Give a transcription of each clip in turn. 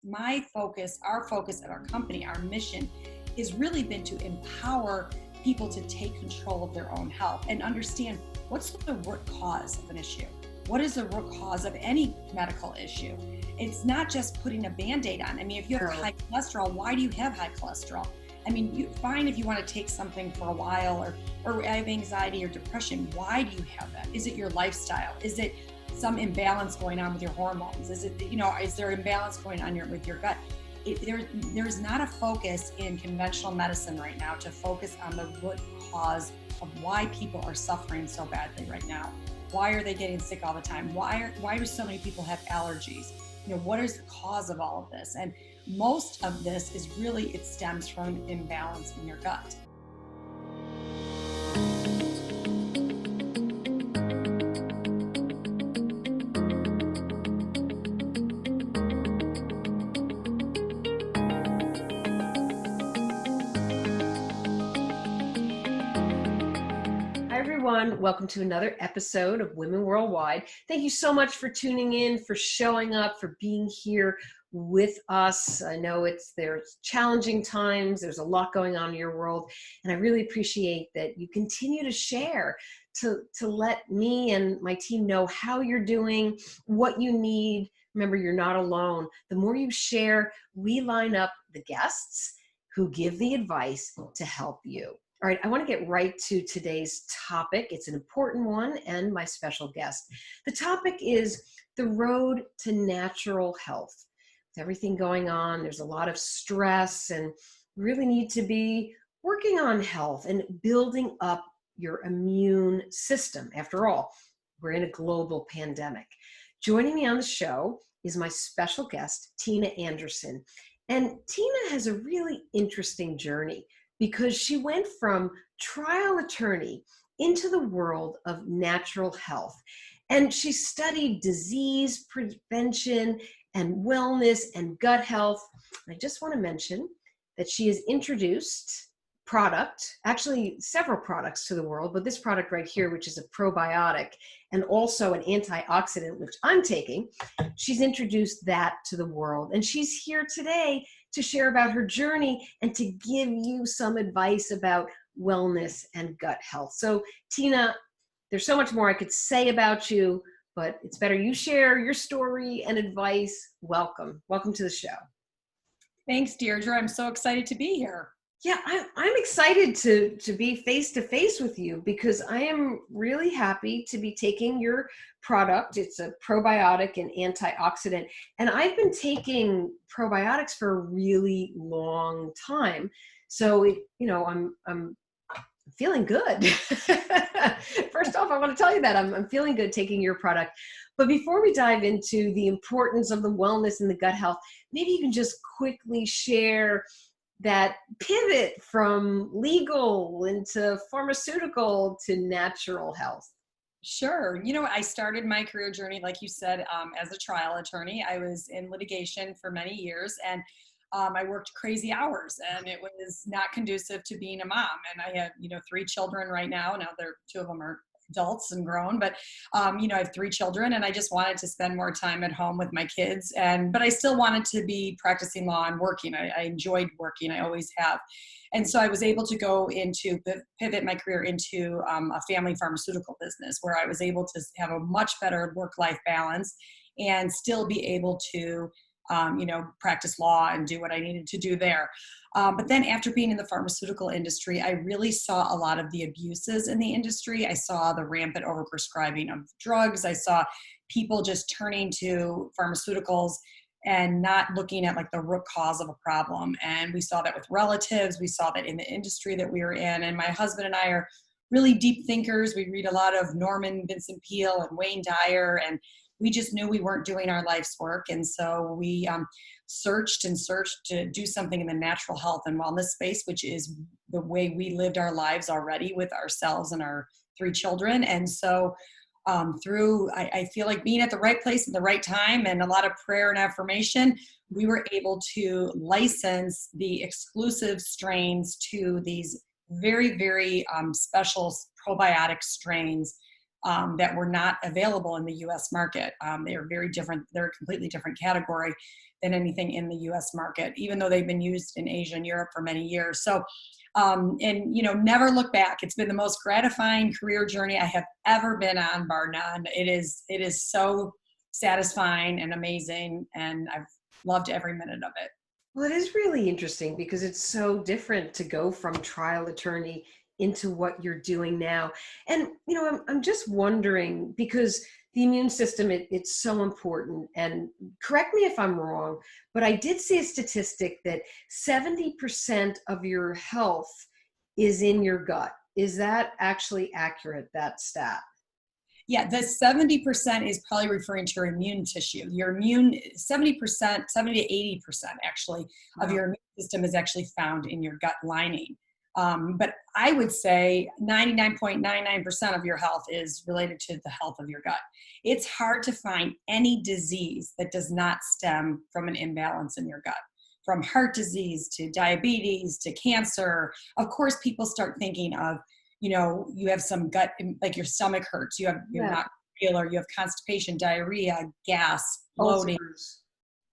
my focus, our focus at our company, our mission has really been to empower people to take control of their own health and understand what's the root cause of an issue. What is the root cause of any medical issue? It's not just putting a Band-Aid on. I mean, if you have high cholesterol, why do you have high cholesterol? I mean, you fine if you want to take something for a while or have anxiety or depression. Why do you have that? Is it your lifestyle? Is it some imbalance going on with your hormones? Is it, is there imbalance going on with your gut? There's not a focus in conventional medicine right now to focus on the root cause of why people are suffering so badly right now. Why are they getting sick all the time? Why do so many people have allergies? What is the cause of all of this? And most of this is really, it stems from an imbalance in your gut. Welcome to another episode of Women Worldwide. Thank you so much for tuning in, for showing up, for being here with us. I know there's challenging times, there's a lot going on in your world, and I really appreciate that you continue to share, to let me and my team know how you're doing, what you need. Remember, you're not alone. The more you share, we line up the guests who give the advice to help you. All right, I want to get right to today's topic. It's an important one and my special guest. The topic is the road to natural health. With everything going on, there's a lot of stress and really need to be working on health and building up your immune system. After all, we're in a global pandemic. Joining me on the show is my special guest, Tina Anderson. And Tina has a really interesting journey, because she went from trial attorney into the world of natural health. And she studied disease prevention and wellness and gut health. I just want to mention that she has introduced actually several products to the world, but this product right here, which is a probiotic and also an antioxidant, which I'm taking, she's introduced that to the world. And she's here today to share about her journey and to give you some advice about wellness and gut health. So Tina, there's so much more I could say about you, but it's better you share your story and advice. Welcome to the show. Thanks, Deirdre. I'm so excited to be here. Yeah, I'm excited to be face-to-face with you, because I am really happy to be taking your product. It's a probiotic and antioxidant. And I've been taking probiotics for a really long time. So, I'm feeling good. First off, I want to tell you that I'm feeling good taking your product. But before we dive into the importance of the wellness and the gut health, maybe you can just quickly share that pivot from legal into pharmaceutical to natural health. Sure. I started my career journey, like you said, as a trial attorney. I was in litigation for many years, and I worked crazy hours, and it was not conducive to being a mom. And I have, 3 children right now. Now 2 of them are adults and grown, but I have 3 children, and I just wanted to spend more time at home with my kids. But I still wanted to be practicing law and working. I enjoyed working. I always have. And so I was able to pivot my career into a family pharmaceutical business, where I was able to have a much better work-life balance and still be able to practice law and do what I needed to do there. But then after being in the pharmaceutical industry, I really saw a lot of the abuses in the industry. I saw the rampant overprescribing of drugs. I saw people just turning to pharmaceuticals and not looking at the root cause of a problem. And we saw that with relatives. We saw that in the industry that we were in. And my husband and I are really deep thinkers. We read a lot of Norman Vincent Peale and Wayne Dyer, and we just knew we weren't doing our life's work. And so we searched to do something in the natural health and wellness space, which is the way we lived our lives already with ourselves and our 3 children. And so I feel like being at the right place at the right time and a lot of prayer and affirmation, we were able to license the exclusive strains to these very, very special probiotic strains that were not available in the U.S. market. They are very different. They're a completely different category. than anything in the US market, even though they've been used in Asia and Europe for many years. So, and never look back. It's been the most gratifying career journey I have ever been on, bar none. It is so satisfying and amazing, and I've loved every minute of it. Well, it is really interesting because it's so different to go from trial attorney into what you're doing now. And, I'm just wondering because the immune system, it's so important. And correct me if I'm wrong, but I did see a statistic that 70% of your health is in your gut. Is that actually accurate, that stat? Yeah, the 70% is probably referring to your immune tissue. Your immune, 70%, 70 to 80% actually of Wow. your immune system is actually found in your gut lining. But I would say 99.99% of your health is related to the health of your gut. It's hard to find any disease that does not stem from an imbalance in your gut. From heart disease to diabetes to cancer. Of course, people start thinking of, you have some gut, like your stomach hurts, you're Yeah. not regular, you have constipation, diarrhea, gas, bloating, Ulcers.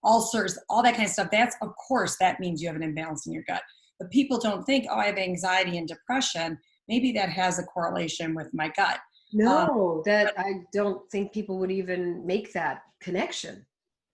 ulcers, all that kind of stuff. That's, of course, that means you have an imbalance in your gut. But people don't think, oh, I have anxiety and depression. Maybe that has a correlation with my gut. Um, No, that but I don't think people would even make that connection.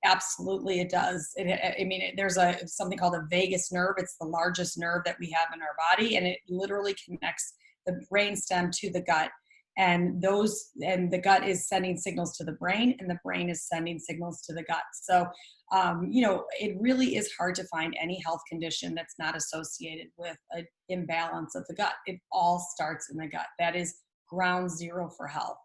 absolutely, it does. I mean, there's something called a vagus nerve. It's the largest nerve that we have in our body, and it literally connects the brain stem to the gut. And the gut is sending signals to the brain, and the brain is sending signals to the gut. So, it really is hard to find any health condition that's not associated with an imbalance of the gut. It all starts in the gut. That is ground zero for health.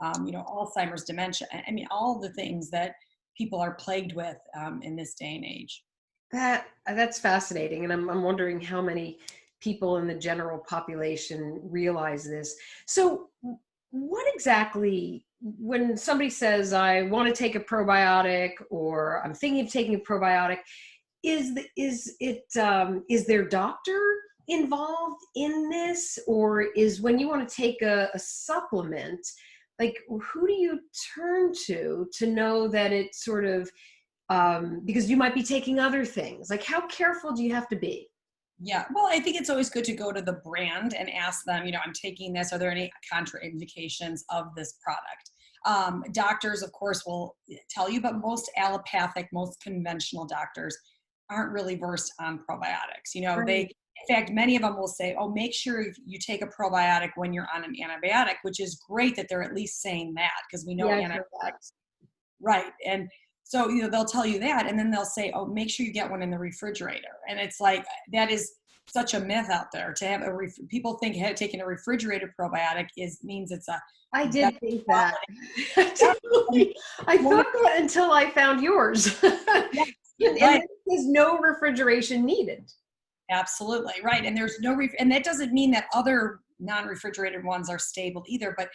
Alzheimer's, dementia. I mean, all the things that people are plagued with in this day and age. That's fascinating, and I'm wondering how many people in the general population realize this. So, what exactly, when somebody says, "I want to take a probiotic," or "I'm thinking of taking a probiotic," is their doctor involved in this, or is when you want to take a supplement, like who do you turn to know that it's sort of because you might be taking other things. Like, how careful do you have to be? Yeah, well, I think it's always good to go to the brand and ask them, I'm taking this. Are there any contraindications of this product? Doctors, of course, will tell you, but most allopathic, most conventional doctors aren't really versed on probiotics. Right. In fact, many of them will say, oh, make sure you take a probiotic when you're on an antibiotic, which is great that they're at least saying that because we know Yeah, I've heard that. antibiotics. Right. And so, they'll tell you that, and then they'll say, oh, make sure you get one in the refrigerator. And it's like, that is such a myth out there to have people think taking a refrigerated probiotic means it's a I better did think that. quality. I I mean, well, thought that until I found yours. yeah, And right. there's no refrigeration needed. Absolutely. Right. And there's no, and that doesn't mean that other non-refrigerated ones are stable either. But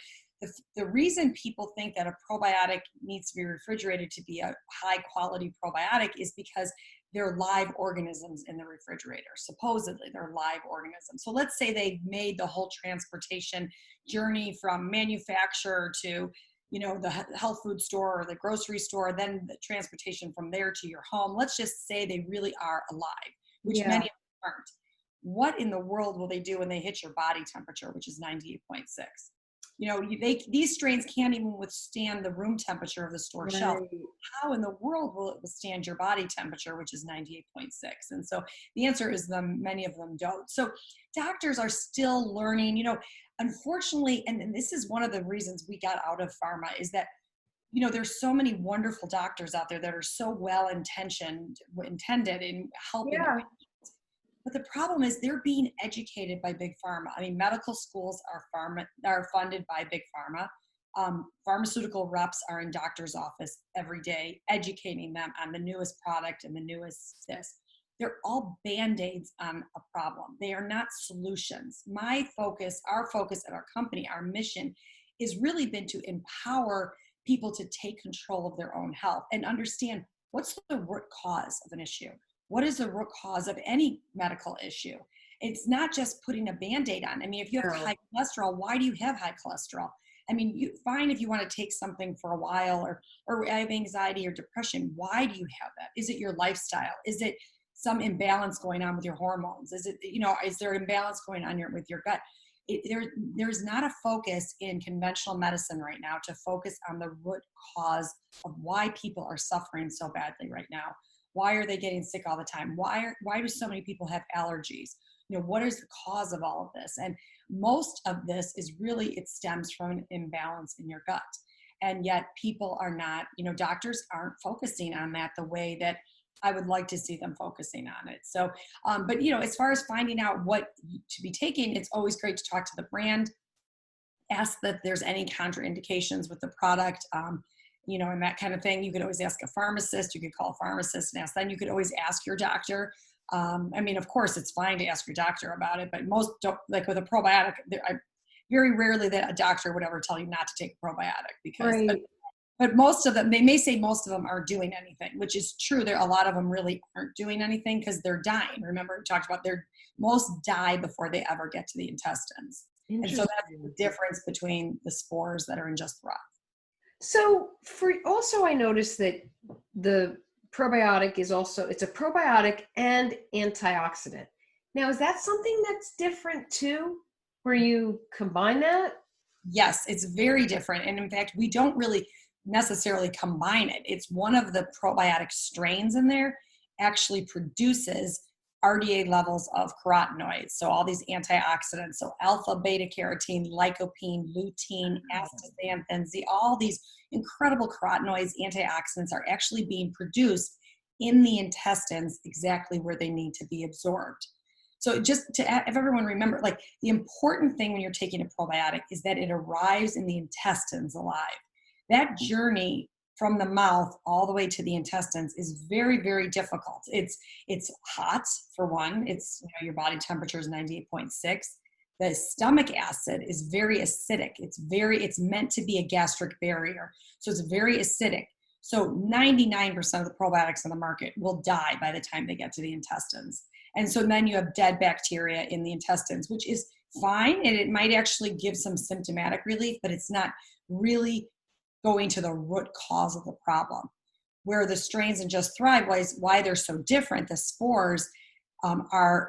the reason people think that a probiotic needs to be refrigerated to be a high quality probiotic is because they're live organisms in the refrigerator. Supposedly they're live organisms. So let's say they made the whole transportation journey from manufacturer to, the health food store or the grocery store, then the transportation from there to your home. Let's just say they really are alive, which Yeah. many of them aren't. What in the world will they do when they hit your body temperature, which is 98.6? These strains can't even withstand the room temperature of the store shelf. Right. How in the world will it withstand your body temperature, which is 98.6? And so the answer is many of them don't. So doctors are still learning, unfortunately, and this is one of the reasons we got out of pharma is that, there's so many wonderful doctors out there that are so intended in helping their Yeah. patients. But the problem is they're being educated by big pharma. I mean, medical schools are funded by big pharma. Pharmaceutical reps are in doctor's office every day, educating them on the newest product and the newest this. They're all band-aids on a problem. They are not solutions. Our focus at our company, our mission has really been to empower people to take control of their own health and understand what's the root cause of an issue. What is the root cause of any medical issue? It's not just putting a band-aid on. I mean, if you have No. high cholesterol, why do you have high cholesterol? I mean, you fine if you want to take something for a while, or I have anxiety or depression. Why do you have that? Is it your lifestyle? Is it some imbalance going on with your hormones? Is it, is there imbalance going on with your gut? There's not a focus in conventional medicine right now to focus on the root cause of why people are suffering so badly right now. Why are they getting sick all the time? Why do so many people have allergies? What is the cause of all of this? And most of this is really, it stems from an imbalance in your gut. And yet people are not, doctors aren't focusing on that the way that I would like to see them focusing on it. So, but as far as finding out what to be taking, it's always great to talk to the brand, ask that there's any contraindications with the product, and that kind of thing. You could always ask a pharmacist. You could call a pharmacist and ask them. You could always ask your doctor. I mean, of course, it's fine to ask your doctor about it, but most don't, like with a probiotic, very rarely that a doctor would ever tell you not to take a probiotic because, Right. but most of them, they may say most of them aren't doing anything, which is true. There, a lot of them really aren't doing anything because they're dying. Remember, we talked about most die before they ever get to the intestines. And so that's the Interesting. difference between the spores that are in just raw. So for also, I noticed that the probiotic is also, it's a probiotic and antioxidant. Now, is that something that's different too, where you combine that? Yes, it's very different. And in fact, we don't really necessarily combine it. It's one of the probiotic strains in there actually produces RDA levels of carotenoids. So all these antioxidants, so alpha, beta carotene, lycopene, lutein, astaxanthin, all these incredible carotenoids, antioxidants are actually being produced in the intestines exactly where they need to be absorbed. So just to have everyone remember, like the important thing when you're taking a probiotic is that it arrives in the intestines alive. That journey from the mouth all the way to the intestines is very, very difficult. It's hot for one. It's, your body temperature is 98.6. The stomach acid is very acidic. It's meant to be a gastric barrier. So it's very acidic. So 99% of the probiotics on the market will die by the time they get to the intestines. And so then you have dead bacteria in the intestines, which is fine. And it might actually give some symptomatic relief, but it's not really going to the root cause of the problem. Where the strains in Just Thrive, why they're so different, the spores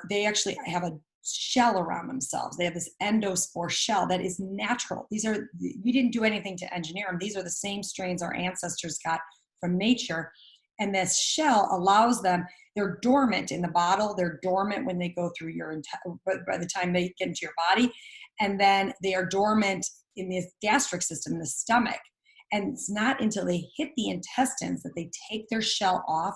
they actually have a shell around themselves. They have this endospore shell that is natural. We didn't do anything to engineer them. These are the same strains our ancestors got from nature. And this shell allows them, they're dormant in the bottle. They're dormant when they go through by the time they get into your body. And then they are dormant in the gastric system, the stomach. And it's not until they hit the intestines that they take their shell off.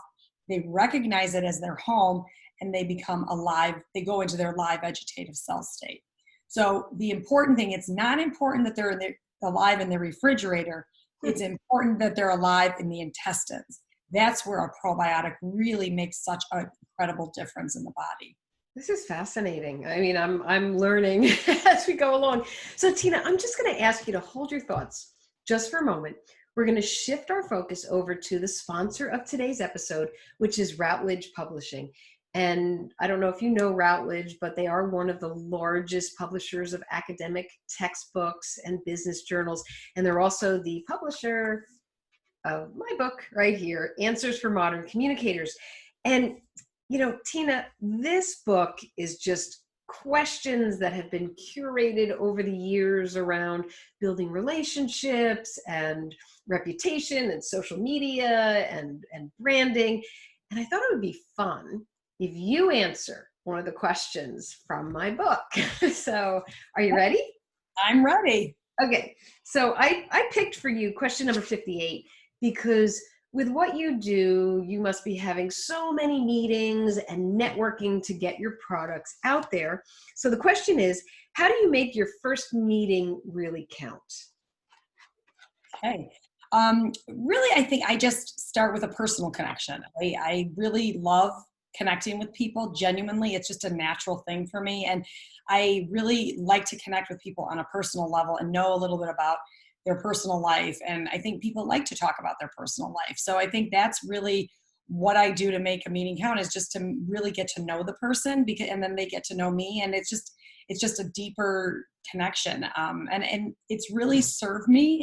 They recognize it as their home and they become alive. They go into their live vegetative cell state. So the important thing, it's not important that they're alive in the refrigerator. It's important that they're alive in the intestines. That's where a probiotic really makes such an incredible difference in the body. This is fascinating. I mean, I'm learning as we go along. So Tina, I'm just going to ask you to hold your thoughts just for a moment. We're going to shift our focus over to the sponsor of today's episode, which is Routledge Publishing. And I don't know if you know Routledge, but they are one of the largest publishers of academic textbooks and business journals. And they're also the publisher of my book right here, Answers for Modern Communicators. And, Tina, this book is just questions that have been curated over the years around building relationships and reputation and social media and branding. And I thought it would be fun if you answer one of the questions from my book. So are you ready? I'm ready. Okay. So I picked for you question number 58, because with what you do, you must be having so many meetings and networking to get your products out there. So the question is, how do you make your first meeting really count? Okay. Really, I think I just start with a personal connection. I really love connecting with people genuinely. It's just a natural thing for me. And I really like to connect with people on a personal level and know a little bit about their personal life. And I think people like to talk about their personal life. So I think that's really what I do to make a meeting count, is just to really get to know the person, and then they get to know me. And it's just a deeper connection. And it's really served me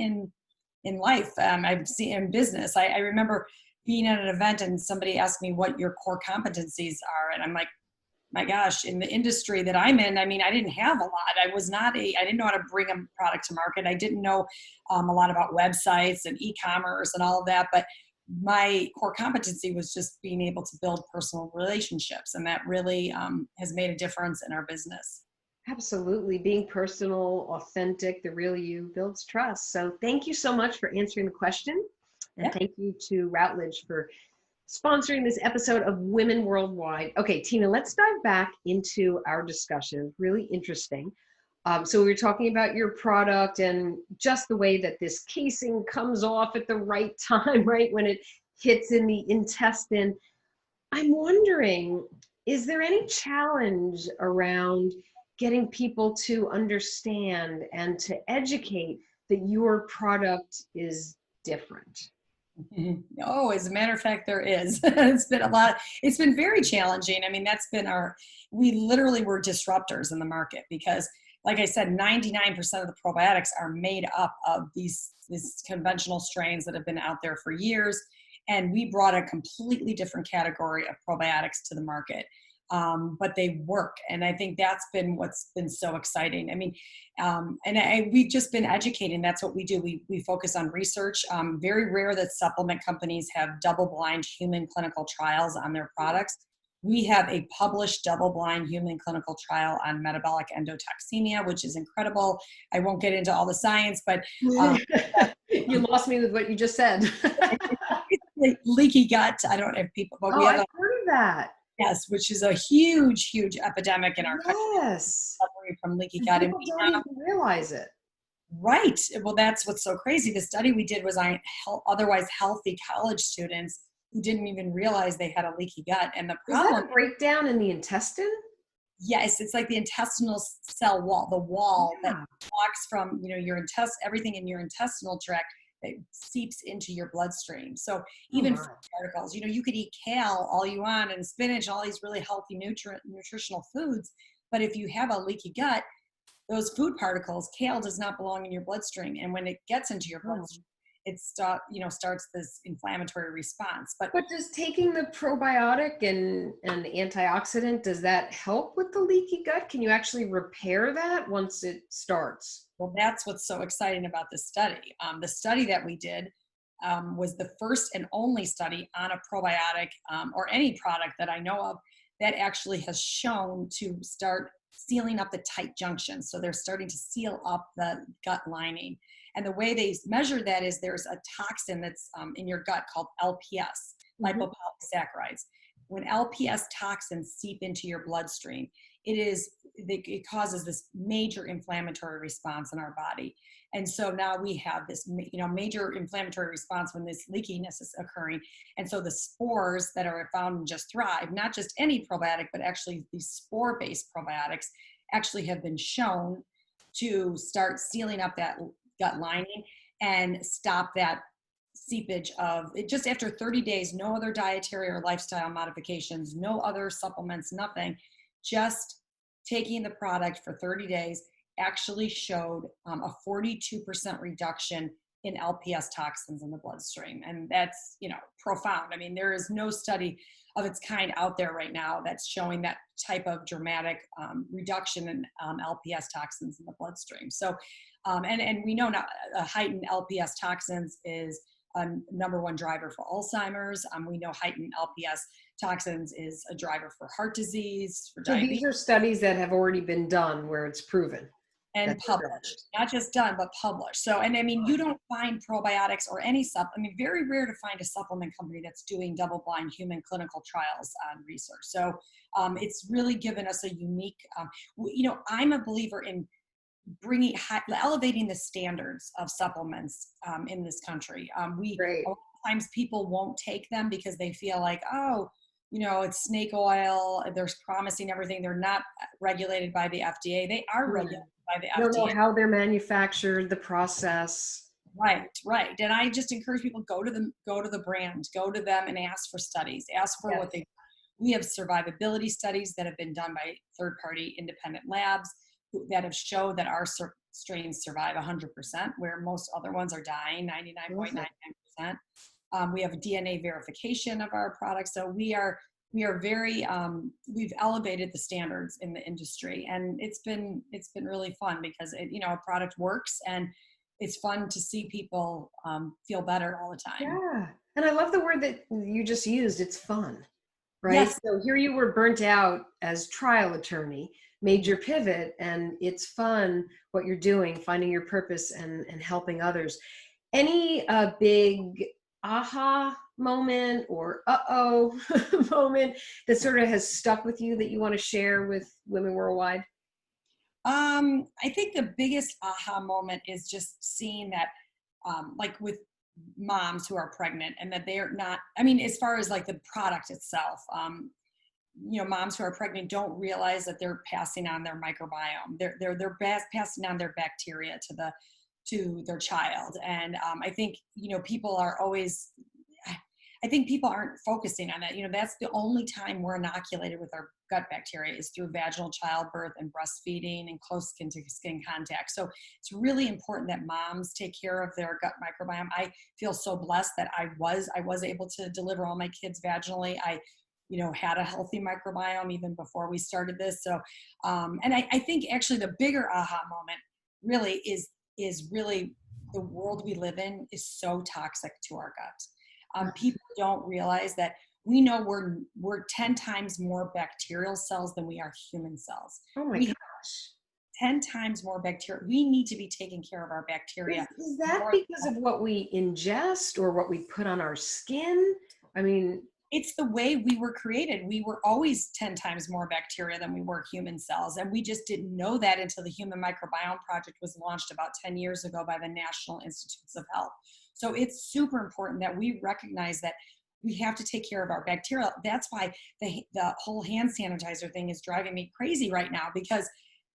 in life. I've seen in business. I remember being at an event and somebody asked me what your core competencies are. And I'm like, my gosh, in the industry that I'm in, I mean, I didn't have a lot. I didn't know how to bring a product to market. I didn't know a lot about websites and e-commerce and all of that. But my core competency was just being able to build personal relationships. And that really has made a difference in our business. Absolutely. Being personal, authentic, the real you builds trust. So thank you so much for answering the question. And Yeah. thank you to Routledge for sponsoring this episode of Women Worldwide. Okay, Tina, let's dive back into our discussion. Really interesting. So we were talking about your product and just the way that this casing comes off at the right time, right? When it hits in the intestine. I'm wondering, is there any challenge around getting people to understand and to educate that your product is different? Mhm. Oh, as a matter of fact, there is. It's been very challenging. I mean, we literally were disruptors in the market because, like I said, 99% of the probiotics are made up of these conventional strains that have been out there for years. And we brought a completely different category of probiotics to the market. But they work. And I think that's been what's been so exciting. I mean, we've just been educating. That's what we do. We focus on research. Very rare that supplement companies have double-blind human clinical trials on their products. We have a published double-blind human clinical trial on metabolic endotoxemia, which is incredible. I won't get into all the science, but You lost me with what you just said. leaky gut. I don't know if people, but Oh, we have I've heard of that. yes, which is a huge, huge epidemic in our country. Yes. Suffering from leaky And gut. And people we don't now, even realize it. right. Well, that's what's so crazy. The study we did was on otherwise healthy college students who didn't even realize they had a leaky gut. And the Is that problem, a breakdown in the intestine? yes, it's like the intestinal cell wall, the wall that Yeah. walks from, everything in your intestinal tract that seeps into your bloodstream. So Oh even my. food particles, you could eat kale all you want and spinach, all these really healthy nutritional foods. But if you have a leaky gut, those food particles, kale does not belong in your bloodstream. And when it gets into your Oh. bloodstream, starts this inflammatory response. But But does taking the probiotic and antioxidant, does that help with the leaky gut? Can you actually repair that once it starts? well, that's what's so exciting about this study. The study that we did was the first and only study on a probiotic or any product that I know of that actually has shown to start sealing up the tight junctions. So they're starting to seal up the gut lining. And the way they measure that is there's a toxin that's in your gut called LPS, Mhm. lipopolysaccharides. When LPS toxins seep into your bloodstream, it causes this major inflammatory response in our body. And so now we have this major inflammatory response when this leakiness is occurring. And so the spores that are found in Just Thrive, not just any probiotic, but actually these spore-based probiotics actually have been shown to start sealing up that gut lining and stop that seepage of it. Just after 30 days, no other dietary or lifestyle modifications, no other supplements, nothing, just taking the product for 30 days actually showed a 42% reduction in LPS toxins in the bloodstream. And that's, profound. I mean, there is no study of its kind out there right now that's showing that type of dramatic reduction in LPS toxins in the bloodstream. So, and we know now heightened LPS toxins is a number one driver for Alzheimer's. We know heightened LPS toxins is a driver for heart disease, for So diabetes. these are studies that have already been done where it's proven. And That's the published, not just done, but published. So, and I mean, you don't find probiotics or any very rare to find a supplement company that's doing double-blind human clinical trials on research. So it's really given us a unique, I'm a believer in elevating the standards of supplements in this country. A Great. lot of times people won't take them because they feel like, oh, it's snake oil. They're promising everything. They're not regulated by the FDA. They are regulated by the I don't know FDA. how they're manufactured, the process. Right. And I just encourage people, go to the brand, go to them and ask for studies, ask for what Yes. we have survivability studies that have been done by third-party independent labs. that have showed that our strains survive 100%, where most other ones are dying 99.99%. We have a DNA verification of our products. So we are very, we've elevated the standards in the industry, and it's been really fun because a product works, and it's fun to see people feel better all the time. Yeah. And I love the word that you just used. It's fun, right? Yes. So here you were burnt out as trial attorney, made your pivot, and it's fun what you're doing, finding your purpose and helping others. Any big aha moment or uh-oh moment that sort of has stuck with you that you want to share with women worldwide? I think the biggest aha moment is just seeing that, like with moms who are pregnant, and that they are not, I mean, as far as like the product itself, moms who are pregnant don't realize that they're passing on their microbiome. They're passing on their bacteria to their child. And I think, people are always, I think people aren't focusing on that. That's the only time we're inoculated with our gut bacteria is through vaginal childbirth and breastfeeding and close skin to skin contact. So it's really important that moms take care of their gut microbiome. I feel so blessed that I was able to deliver all my kids vaginally. I had a healthy microbiome even before we started this. So, and I think actually the bigger aha moment really is really the world we live in is so toxic to our gut. People don't realize that we know we're 10 times more bacterial cells than we are human cells. Oh my We have gosh. 10 times more bacteria. We need to be taking care of our bacteria. Is that more. because of what we ingest or what we put on our skin? I mean, It's the way we were created. We were always 10 times more bacteria than we were human cells. And we just didn't know that until the Human Microbiome Project was launched about 10 years ago by the National Institutes of Health. So it's super important that we recognize that we have to take care of our bacteria. That's why the whole hand sanitizer thing is driving me crazy right now, because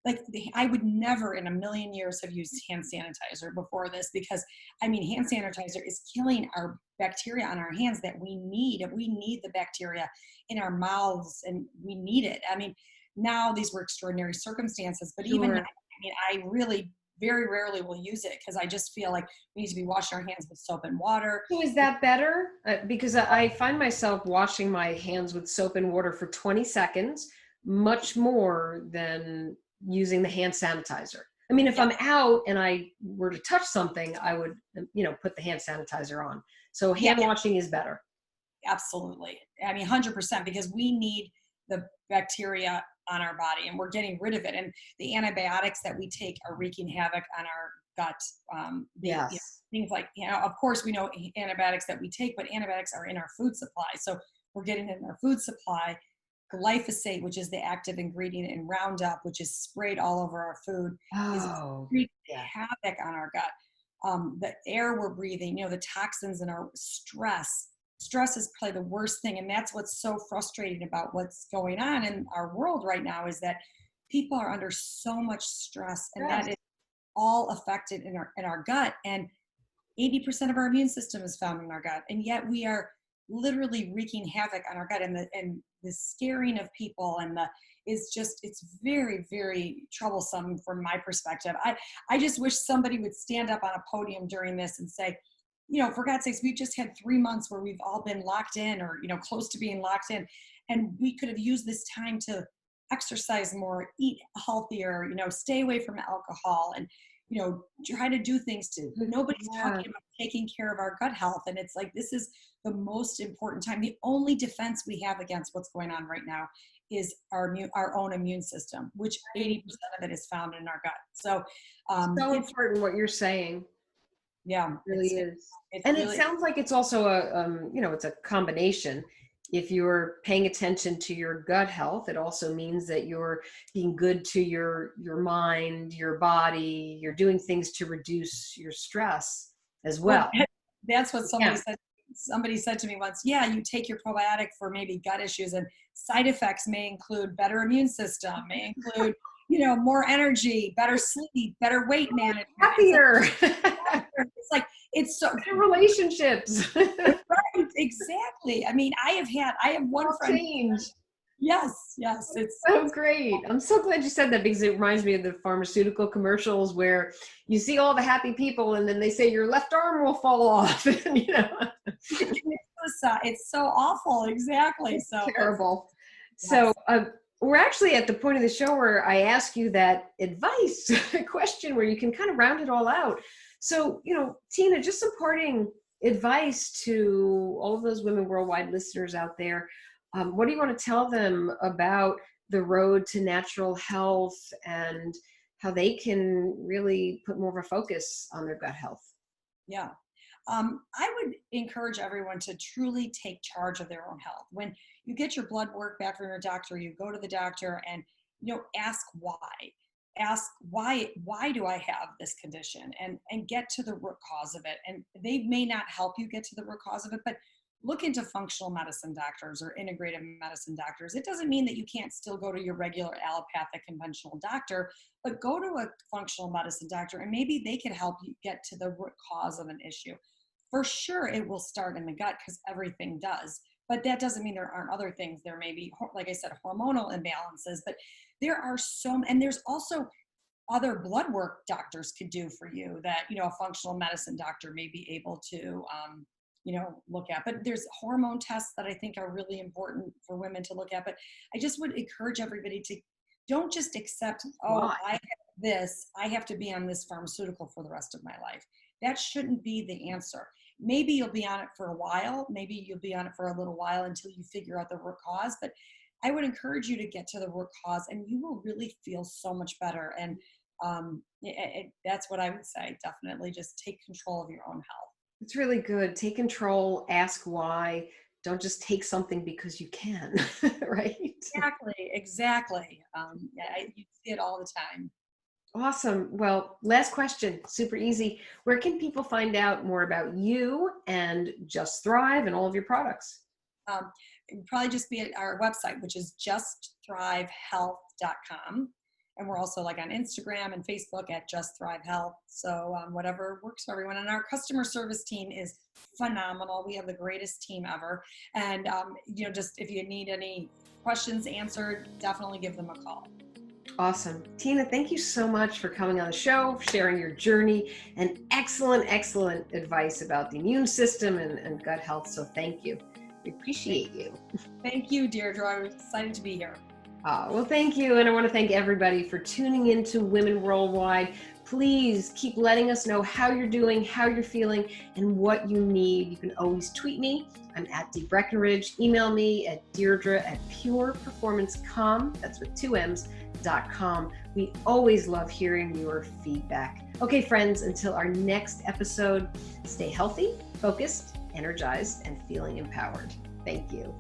like I would never in a million years have used hand sanitizer before this, because I mean, hand sanitizer is killing our bacteria on our hands that we need. We need the bacteria in our mouths, and we need it. I mean, now these were extraordinary circumstances, but even now, sure. I mean, I really very rarely will use it because I just feel like we need to be washing our hands with soap and water. So is that better? Because I find myself washing my hands with soap and water for 20 seconds, much more than using the hand sanitizer. I mean, if Yeah, I'm out and I were to touch something, I would, put the hand sanitizer on. So yeah, hand washing is better. absolutely. I mean, 100%, because we need the bacteria on our body, and we're getting rid of it. And the antibiotics that we take are wreaking havoc on our gut. Yes. Things like, of course, we know antibiotics that we take, but antibiotics are in our food supply. So we're getting in our food supply glyphosate, which is the active ingredient in Roundup, which is sprayed all over our food, is Oh, wreaking yeah. havoc on our gut. The air we're breathing, the toxins and our stress. Stress is probably the worst thing. And that's what's so frustrating about what's going on in our world right now, is that people are under so much stress, and Yes. that is all affected in our gut. And 80% of our immune system is found in our gut. And yet we are literally wreaking havoc on our gut, and the scaring of people, and it's very, very troublesome from my perspective. I just wish somebody would stand up on a podium during this and say, for God's sakes, we've just had 3 months where we've all been locked in, or, close to being locked in. And we could have used this time to exercise more, eat healthier, stay away from alcohol, and, try to do things to, nobody's Yeah. talking about taking care of our gut health. And it's like, this is the most important time. The only defense we have against what's going on right now is our own immune system, which 80% of it is found in our gut. So So it's, important what you're saying. yeah, Really is. it's And it really, sounds like it's also it's a combination. If you're paying attention to your gut health, it also means that you're being good to your mind, your body, you're doing things to reduce your stress as well, well. that's what Yeah. somebody said to me once. Yeah, you take your probiotic for maybe gut issues, and side effects may include better immune system, may include, more energy, better sleep, better weight management. Happier. It's like, it's so Better relationships. right, exactly. I mean, I have one All friend. change. Yes, yes, So great. I'm so glad you said that because it reminds me of the pharmaceutical commercials where you see all the happy people and then they say your left arm will fall off. And, it's so awful. Exactly. So terrible. So yes. we're actually at the point of the show where I ask you that advice question where you can kind of round it all out. So, Tina, just some parting advice to all of those Women Worldwide listeners out there. What do you want to tell them about the road to natural health and how they can really put more of a focus on their gut health? Yeah. I would encourage everyone to truly take charge of their own health. When you get your blood work back from your doctor, you go to the doctor and ask why. Ask why do I have this condition, and get to the root cause of it. And they may not help you get to the root cause of it, but look into functional medicine doctors or integrative medicine doctors. It doesn't mean that you can't still go to your regular allopathic conventional doctor, but go to a functional medicine doctor and maybe they can help you get to the root cause of an issue. For sure it will start in the gut because everything does, but that doesn't mean there aren't other things. There may be, like I said, hormonal imbalances, but there are and there's also other blood work doctors could do for you that a functional medicine doctor may be able to look at. But there's hormone tests that I think are really important for women to look at. But I just would encourage everybody to don't just accept, oh, Why? I have this, I have to be on this pharmaceutical for the rest of my life. That shouldn't be the answer. Maybe you'll be on it for a while. Maybe you'll be on it for a little while until you figure out the root cause. But I would encourage you to get to the root cause and you will really feel so much better. And that's what I would say. Definitely just take control of your own health. It's really good. Take control, ask why. Don't just take something because you can, right? Exactly. You see it all the time. Awesome. Well, last question, super easy. Where can people find out more about you and Just Thrive and all of your products? It would probably just be at our website, which is justthrivehealth.com. And we're also like on Instagram and Facebook at Just Thrive Health. So whatever works for everyone. And our customer service team is phenomenal. We have the greatest team ever. And, just if you need any questions answered, definitely give them a call. Awesome. Tina, thank you so much for coming on the show, sharing your journey, and excellent advice about the immune system and gut health. So thank you. We appreciate you. Thank you, Deirdre. I was excited to be here. Well, thank you. And I want to thank everybody for tuning in to Women Worldwide. Please keep letting us know how you're doing, how you're feeling, and what you need. You can always tweet me. I'm at Dee Breckenridge. Email me at Deirdre@pureperformancecom. That's with 2 M's.com. We always love hearing your feedback. Okay, friends, until our next episode, stay healthy, focused, energized, and feeling empowered. Thank you.